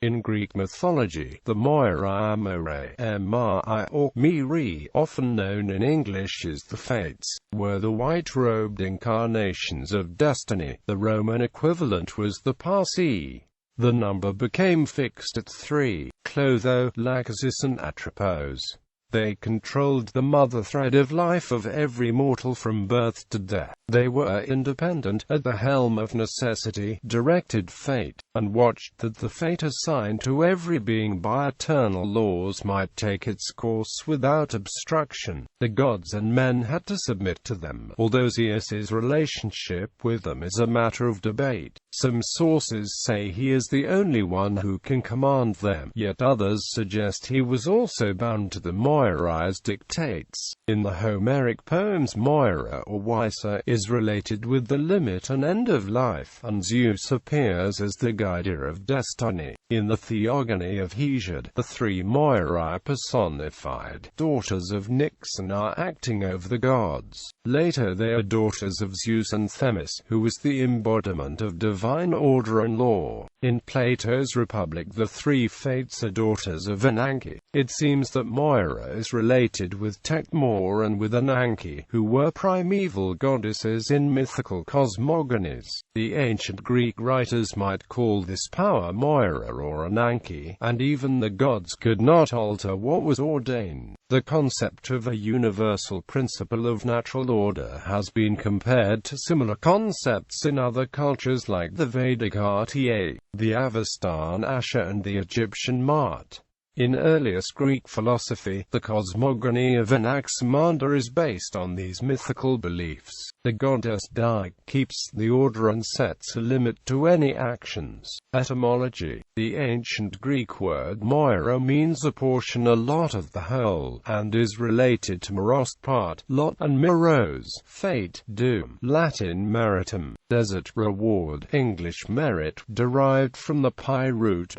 In Greek mythology, the Moirai, Moerae, ʻmɪrɪៈ, or ʻmɪrɪៈ, often known in English as the Fates, were the white-robed incarnations of destiny. The Roman equivalent was the Parcae. The number became fixed at 3. Clotho, Lachesis and Atropos They controlled the mother thread of life of every mortal from birth to death. They were independent, at the helm of necessity, directed fate, and watched that the fate assigned to every being by eternal laws might take its course without obstruction. The gods and men had to submit to them, although Zeus's relationship with them is a matter of debate. Some sources say he is the only one who can command them, yet others suggest he was also bound to the Moirai's dictates. In the Homeric poems, Moira or Wisa is related with the limit and end of life, and Zeus appears as the guider of destiny. In the theogony of Hesiod, the 3 Moirai personified daughters of Nyx are acting over the gods. Later they are daughters of Zeus and Themis, who was the embodiment of divine order and law. In Plato's Republic, the 3 Fates are daughters of Ananke. It seems that Moira is related with Tecmor and with Ananke, who were primeval goddesses in mythical cosmogonies. The ancient Greek writers might call this power Moira or Ananke, and even the gods could not alter what was ordained. The concept of a universal principle of natural order has been compared to similar concepts in other cultures like the Vedic Rta, the Avestan Asher and the Egyptian Maat. In earliest Greek philosophy, the cosmogony of Anaximander is based on these mythical beliefs. The goddess Di keeps the order and sets a limit to any actions. Etymology. The ancient Greek word Moira means a portion, a lot of the whole, and is related to moros, part, lot, and µiros, fate, doom. Latin meritum, desert, reward. English merit, derived from the PIE root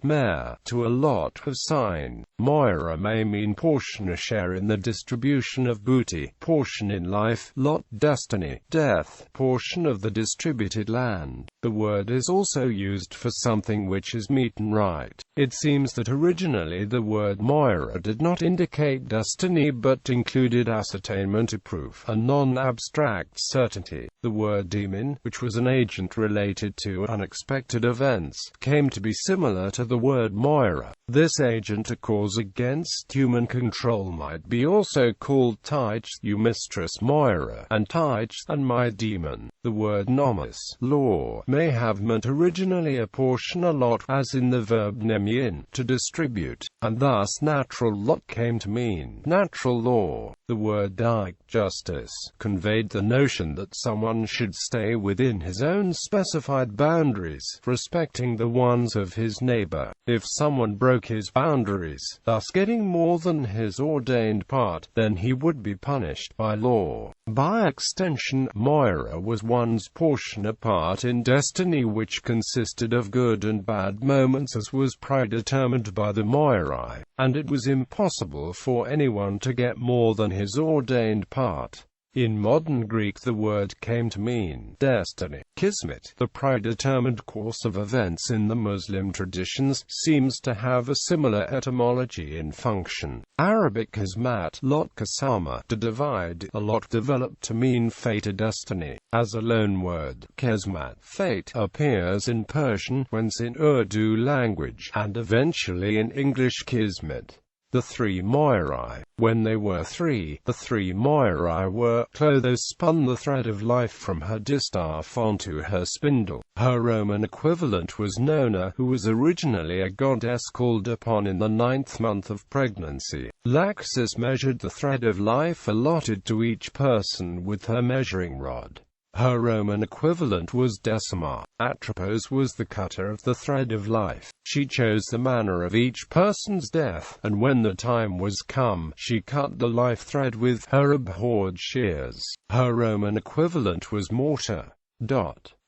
*mer, to a lot of sign. Moira may mean portion, a share in the distribution of booty, portion in life, lot, destiny, death, portion of the distributed land. The word is also used for something which is meet and right. It seems that originally the word Moira did not indicate destiny but included ascertainment, a proof, a non-abstract certainty. The word demon, which was an agent related to unexpected events, came to be similar to the word Moira. This agent, a cause against human control, might be also called Tyche, you mistress Moira, and Tyche, and my demon. The word nomos, law, may have meant originally a portion, a lot, as in the verb nemion, to distribute, and thus natural lot came to mean natural law. The word dike, justice, conveyed the notion that someone should stay within his own specified boundaries, respecting the ones of his neighbor. If someone broke his boundaries, thus getting more than his ordained part, then he would be punished by law. By extension, Moira was one's portion, a part in destiny which consisted of good and bad moments, as was predetermined by the Moirai, and it was impossible for anyone to get more than his ordained part. In modern Greek the word came to mean destiny, kismet. The predetermined course of events in the Muslim traditions seems to have a similar etymology in function. Arabic kismat, lot kasama, to divide, a lot developed to mean fate, a destiny. As a loanword, kismat, fate, appears in Persian, whence in Urdu language, and eventually in English kismet. The 3 Moirai. When they were 3, the 3 Moirai were: Clotho spun the thread of life from her distaff onto her spindle. Her Roman equivalent was Nona, who was originally a goddess called upon in the 9th month of pregnancy. Lachesis measured the thread of life allotted to each person with her measuring rod. Her Roman equivalent was Decima. Atropos was the cutter of the thread of life. She chose the manner of each person's death, and when the time was come, she cut the life thread with her abhorred shears. Her Roman equivalent was Morta.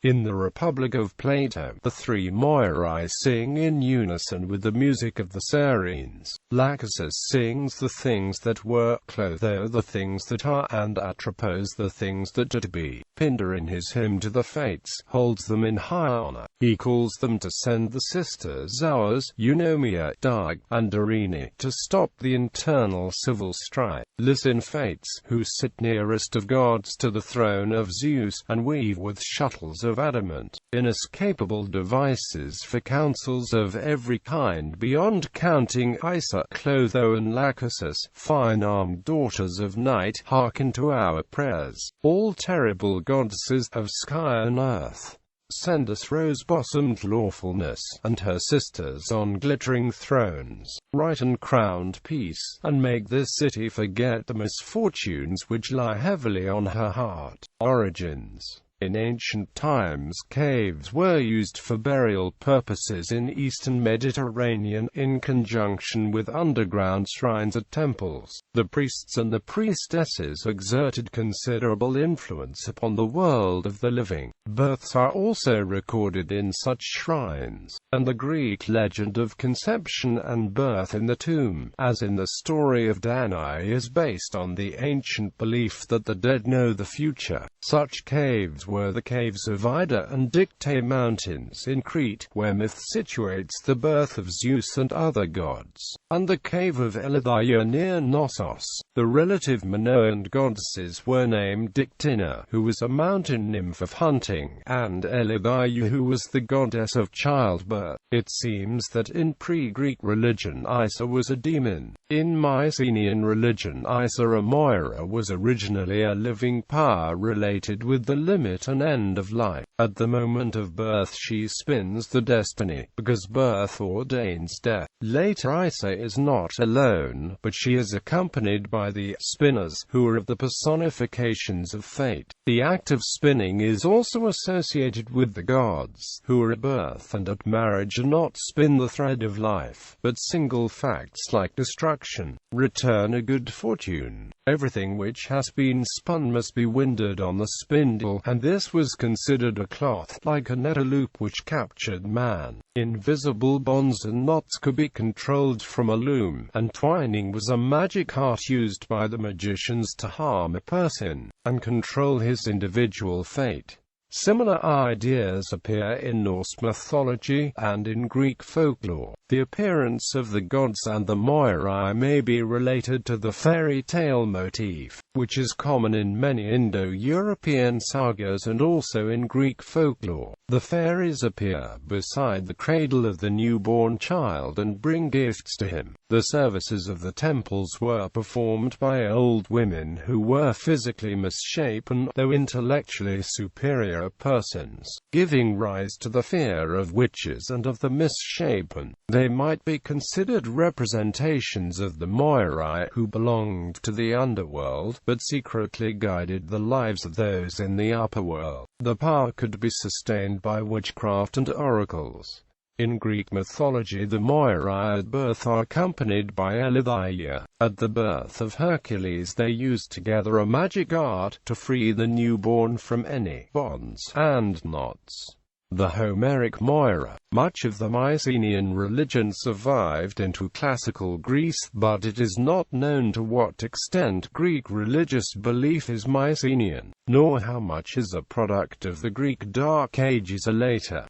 In the Republic of Plato, the three Moirai sing in unison with the music of the Sirens. Lachesis sings the things that were, Clotho the things that are, and Atropos the things that are to be. Pindar in his hymn to the Fates holds them in high honor. He calls them to send the sisters Hours, µɪrɪ́, Dark, and ærɪ́nɪ, to stop the internal civil strife. Listen Fates, who sit nearest of gods to the throne of Zeus, and weave with shuttles of adamant, inescapable devices for councils of every kind beyond counting. ISNI, Clotho and Lachesis, fine-armed daughters of night, hearken to our prayers. All terrible goddesses of sky and earth, send us rose-bottomed lawfulness, and her sisters on glittering thrones, right and crowned peace, and make this city forget the misfortunes which lie heavily on her heart. Origins. In ancient times, caves were used for burial purposes in eastern Mediterranean, in conjunction with underground shrines at temples. The priests and the priestesses exerted considerable influence upon the world of the living. Births are also recorded in such shrines, and the Greek legend of conception and birth in the tomb, as in the story of Danae, is based on the ancient belief that the dead know the future. Such caves were the caves of Ida and Dictae mountains in Crete, where myth situates the birth of Zeus and other gods, and the cave of ɛlɪδāja near Knossos. The relative Minoan goddesses were named Dictina, who was a mountain nymph of hunting, and ɛlɪδāja, who was the goddess of childbirth. It seems that in pre-Greek religion Isa was a demon. In Mycenaean religion Isa Moira was originally a living power related with the limit and end of life. At the moment of birth she spins the destiny, because birth ordains death. Later Isa is not alone, but she is accompanied by the spinners, who are the personifications of fate. The act of spinning is also associated with the gods, who at birth and at marriage do not spin the thread of life, but single facts like destruction, return, or good fortune. Everything which has been spun must be winded on the spindle, and this was considered a cloth, like a net, a loop which captured man. Invisible bonds and knots could be controlled from a loom, and twining was a magic art used by the magicians to harm a person, and control his individual fate. Similar ideas appear in Norse mythology, and in Greek folklore. The appearance of the gods and the Moirai may be related to the fairy tale motif, which is common in many Indo-European sagas and also in Greek folklore. The fairies appear beside the cradle of the newborn child and bring gifts to him. The services of the temples were performed by old women who were physically misshapen, though intellectually superior persons, giving rise to the fear of witches and of the misshapen. They might be considered representations of the Moirai, who belonged to the underworld, but secretly guided the lives of those in the upper world. The power could be sustained by witchcraft and oracles. In Greek mythology the Moirai at birth are accompanied by ɛlɪδāja. At the birth of Hercules they used together a magic art to free the newborn from any bonds and knots. The Homeric Moira. Much of the Mycenaean religion survived into classical Greece, but it is not known to what extent Greek religious belief is Mycenaean, nor how much is a product of the Greek Dark Ages or later.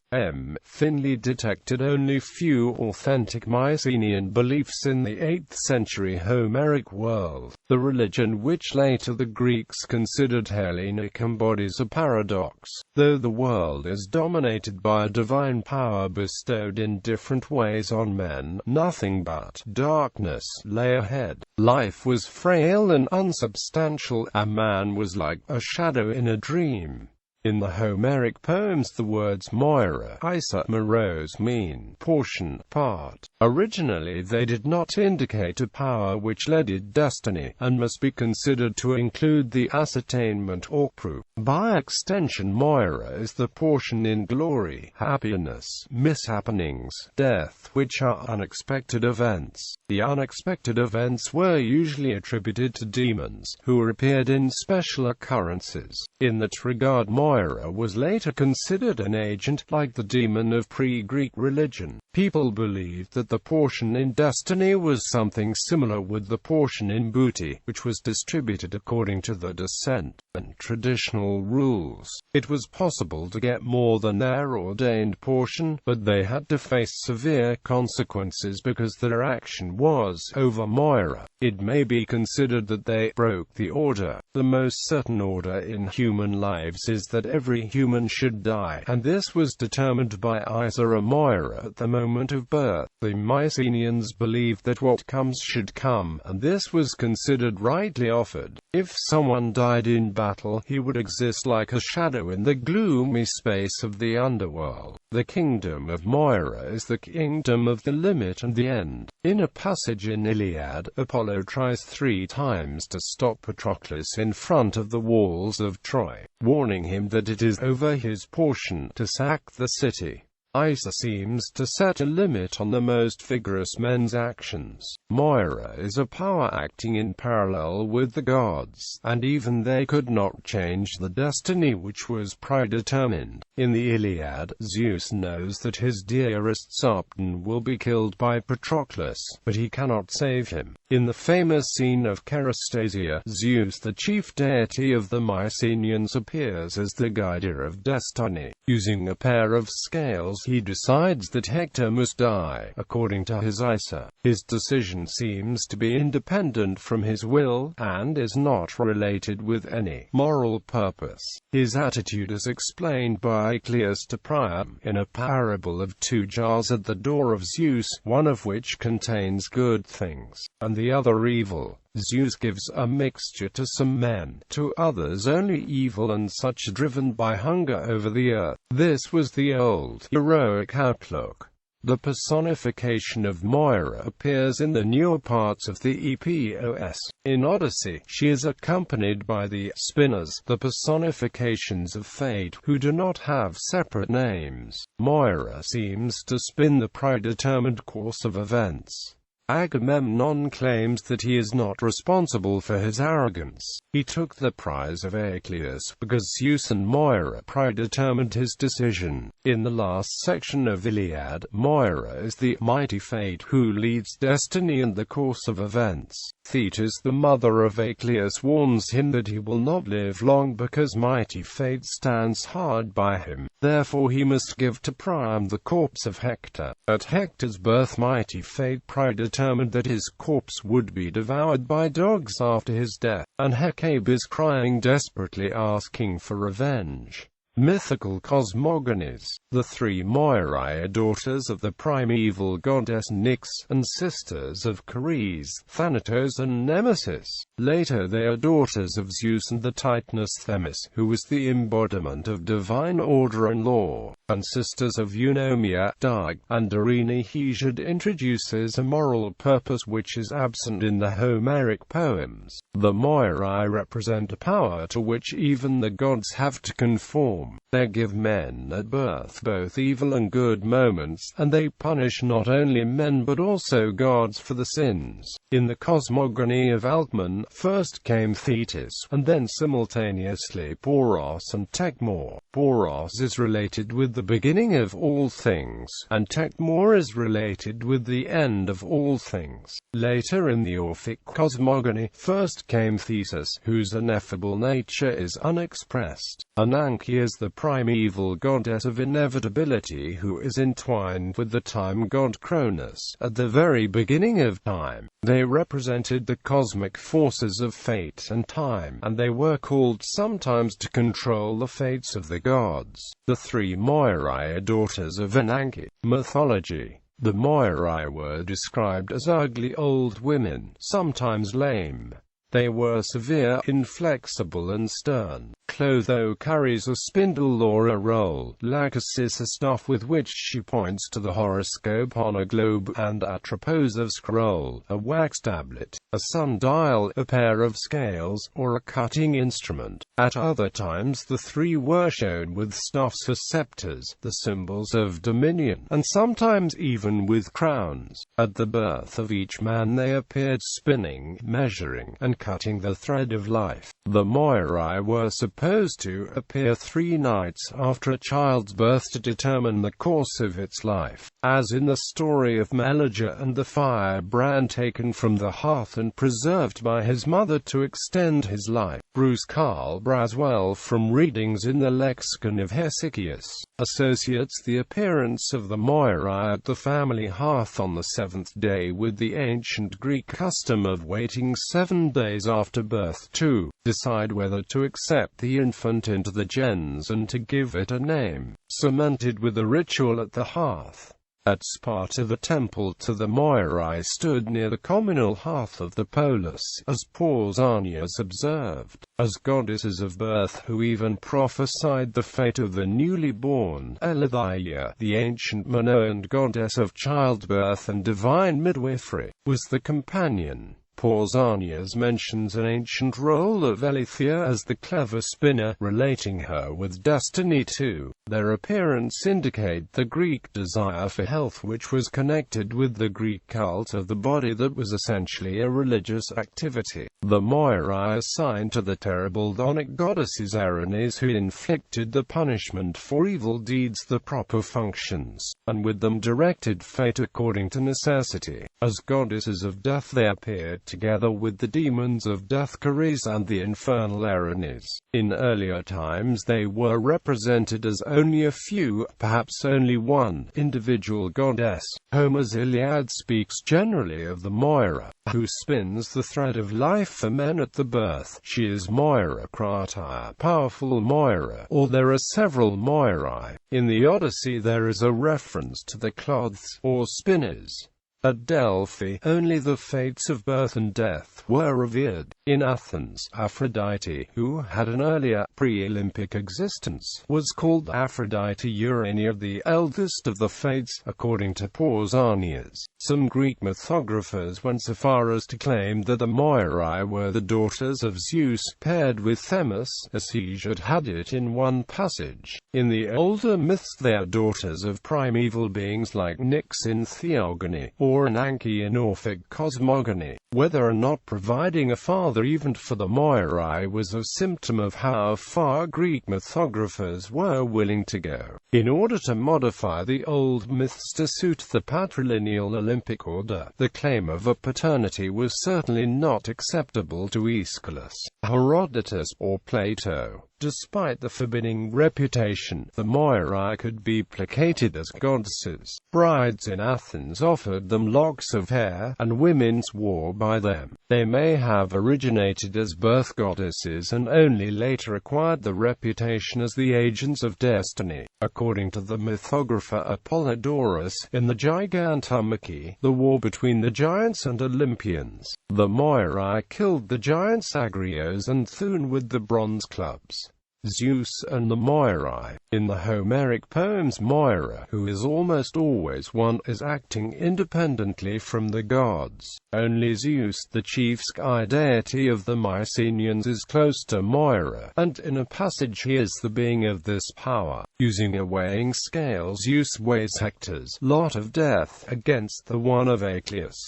Finley detected only few authentic Mycenaean beliefs in the 8th century Homeric world. The religion which later the Greeks considered Hellenic embodies a paradox. Though the world is dominated by a divine power bestowed in different ways on men, nothing but darkness lay ahead. Life was frail and unsubstantial, and man was like a shadow in a dream. In the Homeric poems the words Moira, Isa, Moros mean portion, part. Originally they did not indicate a power which led destiny, and must be considered to include the ascertainment or proof. By extension Moira is the portion in glory, happiness, mishappenings, death, which are unexpected events. The unexpected events were usually attributed to demons, who appeared in special occurrences. In that regard Moira Moira was later considered an agent, like the demon of pre-Greek religion. People believed that the portion in destiny was something similar with the portion in booty, which was distributed according to the descent and traditional rules. It was possible to get more than their ordained portion, but they had to face severe consequences because their action was over Moira. It may be considered that they broke the order. The most certain order in human lives is that every human should die, and this was determined by ISNI Moira at the moment of birth. The Mycenaeans believed that what comes should come, and this was considered rightly offered. If someone died in battle, he would exist like a shadow in the gloomy space of the underworld. The Kingdom of Moira is the kingdom of the limit and the end. In a passage in Iliad, Apollo tries 3 times to stop Patroclus in front of the walls of Troy, warning him that it is over his portion to sack the city. ISNI seems to set a limit on the most vigorous men's actions. Moira is a power acting in parallel with the gods, and even they could not change the destiny which was predetermined. In the Iliad, Zeus knows that his dearest Sopton will be killed by Patroclus, but he cannot save him. In the famous scene of Charistasia, Zeus, the chief deity of the Mycenaeans, appears as the guider of destiny. Using a pair of scales, he decides that Hector must die, according to his ISNI. His decision seems to be independent from his will, and is not related with any moral purpose. His attitude is explained by Cleus to Priam, in a parable of 2 jars at the door of Zeus, one of which contains good things, and the other evil. Zeus gives a mixture to some men, to others only evil, and such driven by hunger over the earth. This was the old heroic outlook. The personification of Moira appears in the newer parts of the Epos. In Odyssey, she is accompanied by the spinners, the personifications of fate, who do not have separate names. Moira seems to spin the predetermined course of events. Agamemnon claims that he is not responsible for his arrogance. He took the prize of Achilles because Zeus and Moira predetermined his decision. In the last section of Iliad, Moira is the mighty fate who leads destiny and the course of events. Thetis, the mother of Achilles, warns him that he will not live long because mighty fate stands hard by him. Therefore he must give to Priam the corpse of Hector. At Hector's birth, mighty fate predetermined that his corpse would be devoured by dogs after his death, and Hecate is crying desperately, asking for revenge. Mythical cosmogonies. The 3 Moirai are daughters of the primeval goddess Nyx, and sisters of Ceres, Thanatos and Nemesis. Later they are daughters of Zeus and the Titaness Themis, who was the embodiment of divine order and law, and sisters of Eunomia, Dark, and Irene. Hesiod introduces a moral purpose which is absent in the Homeric poems. The Moirai represent a power to which even the gods have to conform. They give men at birth both evil and good moments, and they punish not only men but also gods for the sins. In the cosmogony of Alcman, first came Thetis, and then simultaneously Poros and Tecmor. Poros is related with the beginning of all things, and Tecmor is related with the end of all things. Later in the Orphic cosmogony, first came Thetis, whose ineffable nature is unexpressed. Ananke is the primeval goddess of inevitability who is entwined with the time god Cronus. At the very beginning of time, they represented the cosmic forces of fate and time, and they were called sometimes to control the fates of the gods. The 3 Moirai are daughters of Ananke. Mythology. The Moirai were described as ugly old women, sometimes lame. They were severe, inflexible and stern. Clotho carries a spindle or a roll, Lachesis a staff with which she points to the horoscope on a globe, and Atropos a scroll, a wax tablet, a sundial, a pair of scales, or a cutting instrument. At other times the 3 were shown with staffs for scepters, the symbols of dominion, and sometimes even with crowns. At the birth of each man they appeared spinning, measuring, and cutting the thread of life. The Moirai were supposed supposed to appear 3 nights after a child's birth to determine the course of its life, as in the story of Meleager and the firebrand taken from the hearth and preserved by his mother to extend his life. Bruce Carl Braswell, from readings in the lexicon of Hesychius, associates the appearance of the Moirai at the family hearth on the 7th day with the ancient Greek custom of waiting 7 days after birth to decide whether to accept the infant into the gens and to give it a name, cemented with the ritual at the hearth. At Sparta, the temple to the Moirai stood near the communal hearth of the polis, as Pausanias observed, as goddesses of birth who even prophesied the fate of the newly born. ʻmɪrɪː, the ancient Minoan goddess of childbirth and divine midwifery, was the companion. Pausanias mentions an ancient role of Eileithyia as the clever spinner, relating her with destiny too. Their appearance indicate the Greek desire for health, which was connected with the Greek cult of the body that was essentially a religious activity. The Moirai assigned to the terrible Donic goddesses Erinyes, who inflicted the punishment for evil deeds, the proper functions, and with them directed fate according to necessity. As goddesses of death, they appeared together with the demons of death Ceres and the infernal Erinyes. In earlier times they were represented as only a few, perhaps only one, individual goddess. Homer's Iliad speaks generally of the Moira, who spins the thread of life for men at the birth. She is Moira Kratia, powerful Moira, or there are several Moirai. In the Odyssey there is a reference to the cloths, or spinners. At Delphi, only the fates of birth and death were revered. In Athens, Aphrodite, who had an earlier, pre-Olympic existence, was called Aphrodite Urania, the eldest of the fates, according to Pausanias. Some Greek mythographers went so far as to claim that the Moirai were the daughters of Zeus, paired with Themis, as Hesiod had it in one passage. In the older myths they are daughters of primeval beings like Nyx in Theogony, or Ananke in Orphic cosmogony. Whether or not providing a father even for the Moirai was a symptom of how far Greek mythographers were willing to go, in order to modify the old myths to suit the patrilineal Olympic order. The claim of a paternity was certainly not acceptable to Aeschylus, Herodotus, or Plato. Despite the forbidding reputation, the Moirai could be placated as goddesses. Brides in Athens offered them locks of hair, and women swore by them. They may have originated as birth goddesses and only later acquired the reputation as the agents of destiny. According to the mythographer Apollodorus, in the Gigantomachy, the war between the giants and Olympians, the Moirai killed the giants Agrios and Thun with the bronze clubs. Zeus and the Moirai. In the Homeric poems, Moira, who is almost always one, is acting independently from the gods. Only Zeus, the chief sky deity of the Mycenaeans, is close to Moira, and in a passage he is the being of this power. Using a weighing scale, Zeus weighs Hector's lot of death against the one of Achelous.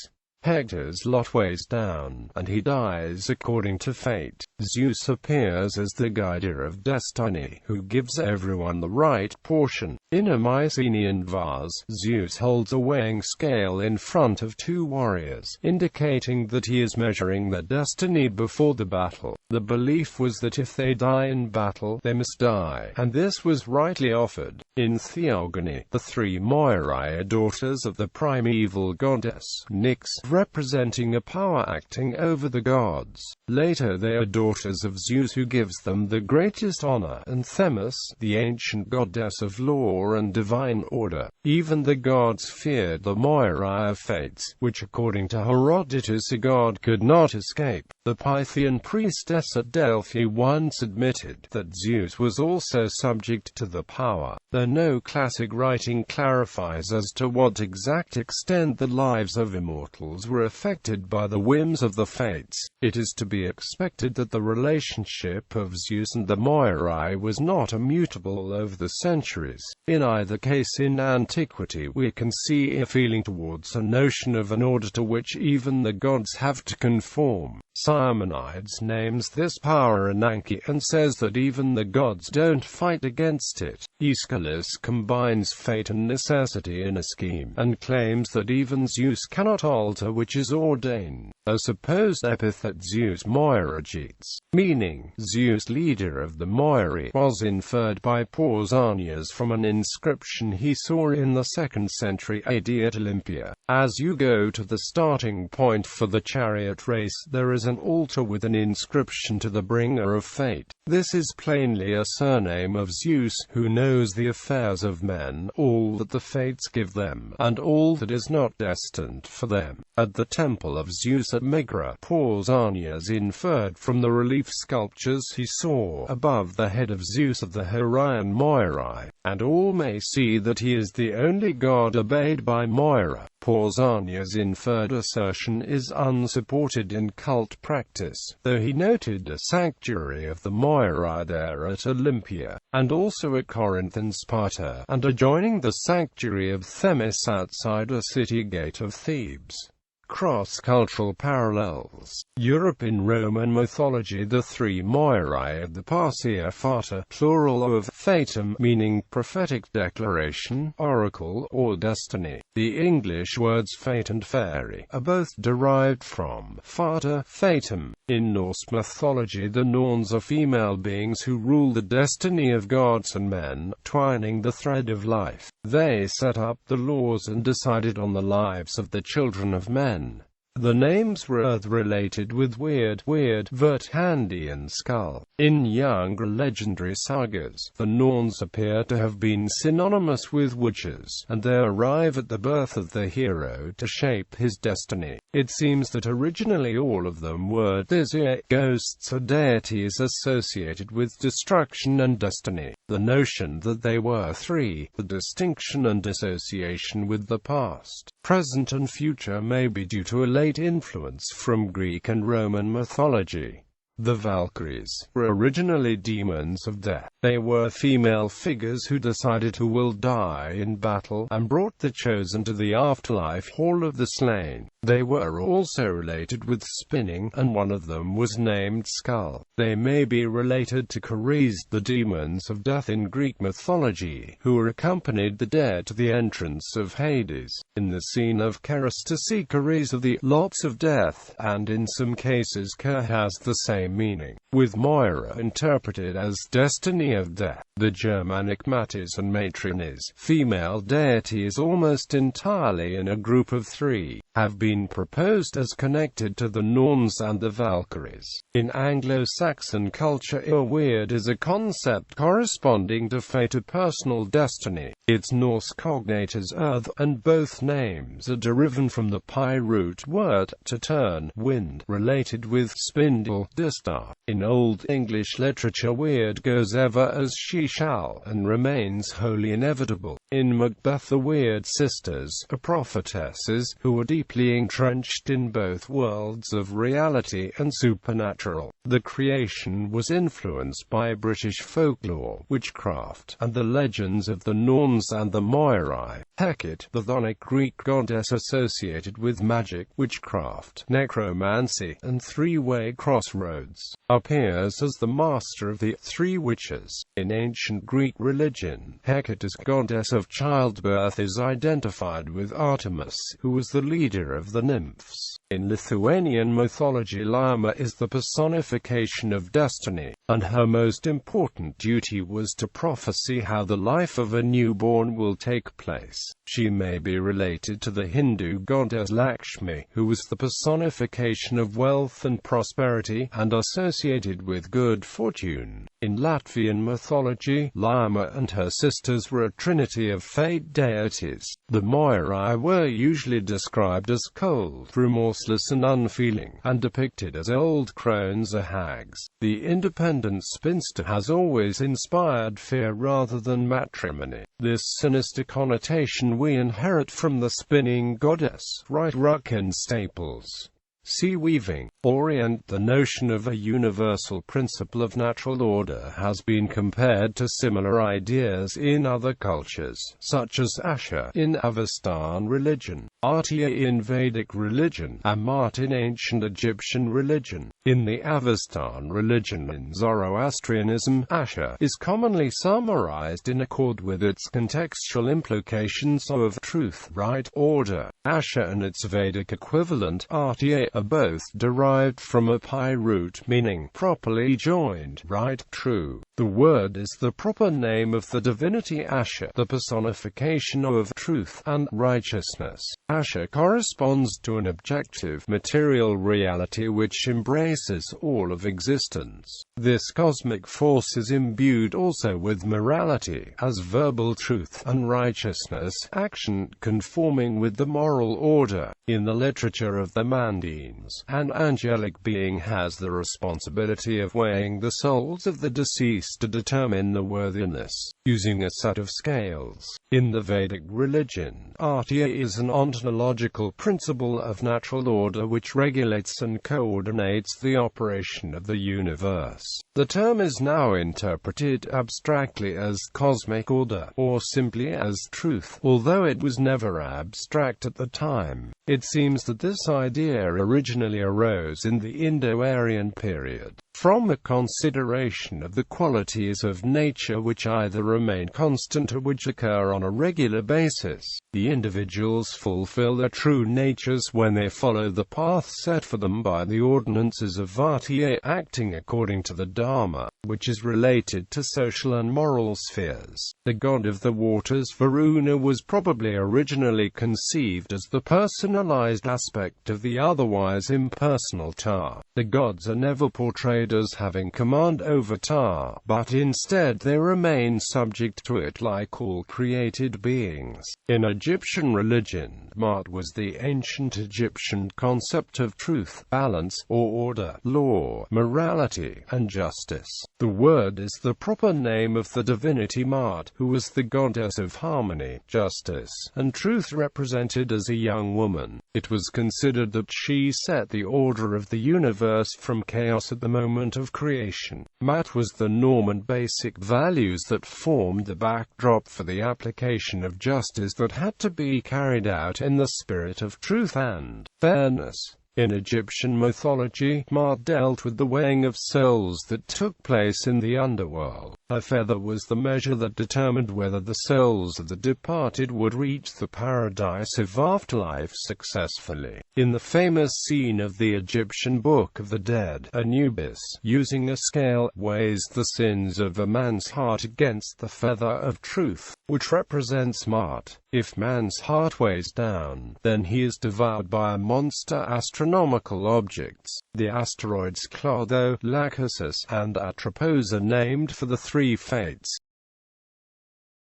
Hector's lot weighs down, and he dies according to fate. Zeus appears as the guider of destiny, who gives everyone the right portion. In a Mycenaean vase, Zeus holds a weighing scale in front of 2 warriors, indicating that he is measuring their destiny before the battle. The belief was that if they die in battle, they must die, and this was rightly offered. In Theogony, the 3 Moirai are daughters of the primeval goddess Nyx, representing a power acting over the gods. Later they are daughters of Zeus, who gives them the greatest honor, and Themis, the ancient goddess of law and divine order. Even the gods feared the Moirai of fates, which according to Herodotus a god could not escape. The Pythian priestess at Delphi once admitted that Zeus was also subject to the power, though no classic writing clarifies as to what exact extent the lives of immortals were affected by the whims of the fates. It is to be expected that the relationship of Zeus and the Moirai was not immutable over the centuries. In either case, in antiquity we can see a feeling towards a notion of an order to which even the gods have to conform. Simonides names this power Ananke and says that even the gods don't fight against it. Aeschylus combines fate and necessity in a scheme, and claims that even Zeus cannot alter which is ordained. A supposed epithet Zeus Moiragetes, meaning Zeus leader of the Moirai, was inferred by Pausanias from an inscription he saw in the 2nd century AD at Olympia. As you go to the starting point for the chariot race, there is an altar with an inscription to the bringer of fate. This is plainly a surname of Zeus, who knows the affairs of men, all that the fates give them, and all that is not destined for them. At the temple of Zeus at ʻmɪrɪ́, Pausanias inferred from the relief sculptures he saw above the head of Zeus of the Heraean Moirai, and all may see that he is the only god obeyed by Moira. Pausanias' inferred assertion is unsupported in cult practice, though he noted a sanctuary of the Moirai there at Olympia, and also at Corinth and Sparta, and adjoining the sanctuary of Themis outside a city gate of Thebes. Cross-cultural parallels. Europe. In Roman mythology, the three Moirai of the Parcae Their, plural of fatum, meaning prophetic declaration, oracle, or destiny. The English words fate and fairy are both derived from fata, fatum. In Norse mythology, the Norns are female beings who rule the destiny of gods and men, twining the thread of life. They set up the laws and decided on the lives of the children of men. The names were earth-related with weird, vert, handy and skull. In younger legendary sagas, the Norns appear to have been synonymous with witches, and they arrive at the birth of the hero to shape his destiny. It seems that originally all of them were ghosts or deities associated with destruction and destiny. The notion that they were three, the distinction and association with the past, present and future, may be due to a late influence from Greek and Roman mythology. The Valkyries were originally demons of death. They were female figures who decided who will die in battle, and brought the chosen to the afterlife hall of the slain. They were also related with spinning, and one of them was named Skull. They may be related to Chares, the demons of death in Greek mythology, who accompanied the dead to the entrance of Hades. In the scene of Charis to see Chares of the lots of death, and in some cases Ker has the same meaning, with Moira interpreted as destiny of death. The Germanic Matis and Matrones, female deities almost entirely in a group of three, have been proposed as connected to the Norns and the Valkyries. In Anglo-Saxon culture, weird is a concept corresponding to fate or personal destiny. Its Norse cognate is earth, and both names are derived from the Pi root word, to turn, wind, related with spindle, distaff. In Old English literature, weird goes ever as she shall, and remains wholly inevitable. In Macbeth, the Weird sisters are prophetesses who are deeply entrenched in both worlds of reality and supernatural. The creation was influenced by British folklore, witchcraft, and the legends of the Norns and the Moirai. Hecate, the Chthonic Greek goddess associated with magic, witchcraft, necromancy, and three-way crossroads, appears as the master of the three witches. In ancient Greek religion, Hecate as goddess of childbirth is identified with Artemis, who was the leader of the nymphs. In Lithuanian mythology, Laima is the personification of destiny, and her most important duty was to prophesy how the life of a newborn will take place. She may be related to the Hindu goddess Lakshmi, who was the personification of wealth and prosperity, and associated with good fortune. In Latvian mythology, Laima and her sisters were a trinity of fate deities. The Moirai were usually described as cold, remorseless and unfeeling, and depicted as old crones or hags. The independent spinster has always inspired fear rather than matrimony. This sinister connotation we inherit from the spinning goddess, Ruck and Staples. sea weaving. Orient. The notion of a universal principle of natural order has been compared to similar ideas in other cultures, such as Asher in Avestan religion, Artia in Vedic religion, and Maat in ancient Egyptian religion. In the Avestan religion in Zoroastrianism, Asher is commonly summarized in accord with its contextual implications of truth, right, order. Asher and its Vedic equivalent, Artia, are both derived from a Pi root meaning properly joined, right, true. The word is the proper name of the divinity Asher, the personification of truth and righteousness. Asher corresponds to an objective, material reality which embraces all of existence. This cosmic force is imbued also with morality, as verbal truth, and righteousness, action conforming with the moral order. In the literature of the Mandaeans, an angelic being has the responsibility of weighing the souls of the deceased to determine the worthiness, using a set of scales. In the Vedic religion, Artia is an ontological principle of natural order which regulates and coordinates the operation of the universe. The term is now interpreted abstractly as cosmic order, or simply as truth, although it was never abstract at the time. It seems that this idea originally arose in the Indo-Aryan period, from the consideration of the qualities of nature which either remain constant or which occur on a regular basis. The individuals fulfill their true natures when they follow the path set for them by the ordinances of VIAF, acting according to the Dharma, which is related to social and moral spheres. The god of the waters, Varuna, was probably originally conceived as the personalized aspect of the otherwise impersonal Ta. The gods are never portrayed as having command over Ta, but instead they remain subject to it like all created beings. In Egyptian religion, Maat was the ancient Egyptian concept of truth, balance, or order, law, morality, and justice. The word is the proper name of the divinity Maat, who was the goddess of harmony, justice, and truth represented as a young woman. It was considered that she set the order of the universe from chaos at the moment of creation. Maat was the norm and basic values that formed the backdrop for the application of justice that had to be carried out in the spirit of truth and fairness. In Egyptian mythology, Maat dealt with the weighing of souls that took place in the underworld. A feather was the measure that determined whether the souls of the departed would reach the paradise of afterlife successfully. In the famous scene of the Egyptian Book of the Dead, Anubis, using a scale, weighs the sins of a man's heart against the feather of truth, which represents Maat. If man's heart weighs down, then he is devoured by a monster astronomical objects. The asteroids Clotho, Lachesis, and Atropos are named for the three fates.